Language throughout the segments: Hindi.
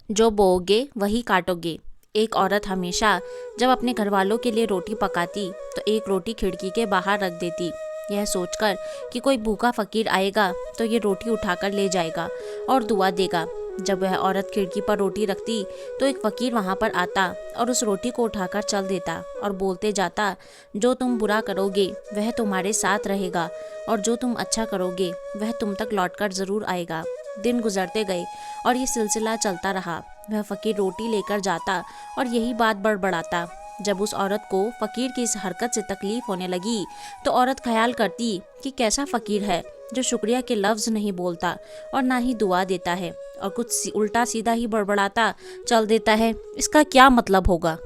जो बोओगे वही काटोगे। एक औरत हमेशा जब अपने घर वालों के लिए रोटी पकाती तो एक रोटी खिड़की के बाहर रख देती, यह सोचकर कि कोई भूखा फकीर आएगा तो ये रोटी उठाकर ले जाएगा और दुआ देगा। जब वह औरत खिड़की पर रोटी रखती तो एक फकीर वहाँ पर आता और उस रोटी को उठाकर चल देता और बोलते जाता, जो तुम बुरा करोगे वह तुम्हारे साथ रहेगा और जो तुम अच्छा करोगे वह तुम तक लौटकर ज़रूर आएगा। दिन गुजरते गए और ये सिलसिला चलता रहा। वह फकीर रोटी लेकर जाता और यही बात बड़बड़ाता। जब उस औरत को फकीर की इस हरकत से तकलीफ होने लगी तो औरत ख्याल करती कि कैसा फकीर है जो शुक्रिया के लफ्ज़ नहीं बोलता और ना ही दुआ देता है और कुछ उल्टा सीधा ही बड़बड़ाता चल देता है, इसका क्या मतलब होगा।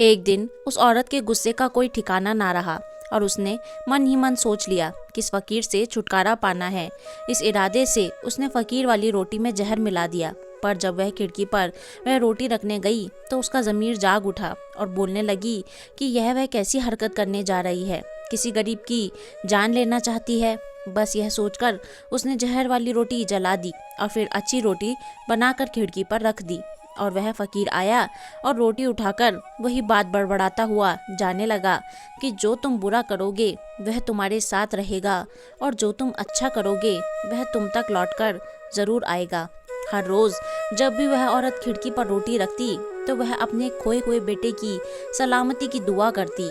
एक दिन उस औरत के गुस्से का कोई ठिकाना ना रहा और उसने मन ही मन सोच लिया कि इस फकीर से छुटकारा पाना है। इस इरादे से उसने फकीर वाली रोटी में जहर मिला दिया। पर जब वह खिड़की पर वह रोटी रखने गई तो उसका ज़मीर जाग उठा और बोलने लगी कि यह वह कैसी हरकत करने जा रही है, किसी गरीब की जान लेना चाहती है। बस यह सोचकर उसने जहर वाली रोटी जला दी और फिर अच्छी रोटी बनाकर खिड़की पर रख दी। और वह फकीर आया और रोटी उठाकर वही बात बड़बड़ाता हुआ जाने लगा कि जो तुम बुरा करोगे वह तुम्हारे साथ रहेगा और जो तुम अच्छा करोगे वह तुम तक लौटकर ज़रूर आएगा। हर रोज़ जब भी वह औरत खिड़की पर रोटी रखती तो वह अपने खोए हुए बेटे की सलामती की दुआ करती।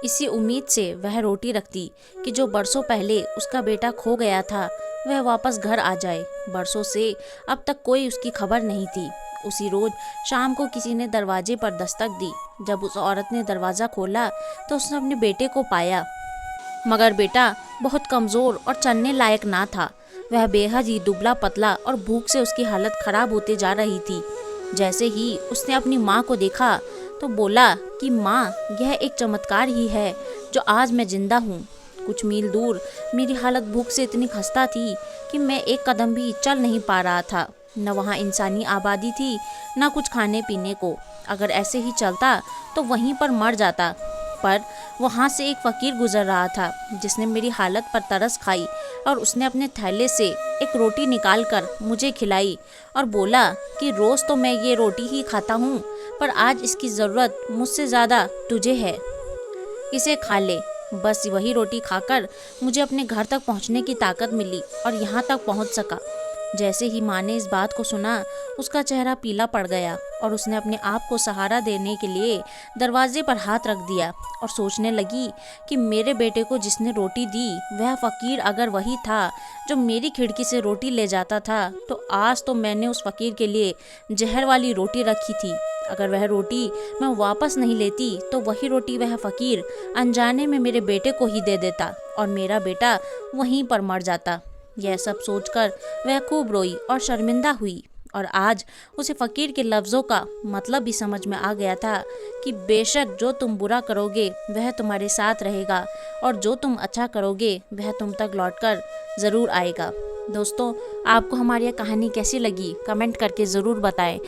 इसी उम्मीद से वह रोटी रखती कि जो बरसों पहले उसका बेटा खो गया था वह वापस घर आ जाए। बरसों से अब तक कोई उसकी खबर नहीं थी। उसी रोज शाम को किसी ने दरवाजे पर दस्तक दी। जब उस औरत ने दरवाज़ा खोला तो उसने अपने बेटे को पाया, मगर बेटा बहुत कमज़ोर और चलने लायक ना था। वह बेहद ही दुबला पतला और भूख से उसकी हालत ख़राब होते जा रही थी। जैसे ही उसने अपनी माँ को देखा तो बोला कि माँ, यह एक चमत्कार ही है जो आज मैं जिंदा हूँ। कुछ मील दूर मेरी हालत भूख से इतनी खस्ता थी कि मैं एक कदम भी चल नहीं पा रहा था। न वहाँ इंसानी आबादी थी न कुछ खाने पीने को। अगर ऐसे ही चलता तो वहीं पर मर जाता। पर वहाँ से एक फ़कीर गुजर रहा था जिसने मेरी हालत पर तरस खाई और उसने अपने थैले से एक रोटी निकाल कर मुझे खिलाई और बोला कि रोज़ तो मैं ये रोटी ही खाता हूँ, पर आज इसकी ज़रूरत मुझसे ज़्यादा तुझे है, इसे खा ले। बस वही रोटी खाकर मुझे अपने घर तक पहुँचने की ताकत मिली और यहाँ तक पहुँच सका। जैसे ही माँ ने इस बात को सुना उसका चेहरा पीला पड़ गया और उसने अपने आप को सहारा देने के लिए दरवाजे पर हाथ रख दिया और सोचने लगी कि मेरे बेटे को जिसने रोटी दी वह फ़कीर अगर वही था जो मेरी खिड़की से रोटी ले जाता था, तो आज तो मैंने उस फ़कीर के लिए जहर वाली रोटी रखी थी। अगर वह रोटी मैं वापस नहीं लेती तो वही रोटी वह फ़कीर अनजाने में मेरे बेटे को ही दे देता और मेरा बेटा वहीं पर मर जाता। यह सब सोचकर वह खूब रोई और शर्मिंदा हुई और आज उसे फ़कीर के लफ्ज़ों का मतलब भी समझ में आ गया था कि बेशक जो तुम बुरा करोगे वह तुम्हारे साथ रहेगा और जो तुम अच्छा करोगे वह तुम तक लौटकर ज़रूर आएगा। दोस्तों, आपको हमारी यह कहानी कैसी लगी कमेंट करके ज़रूर बताएं।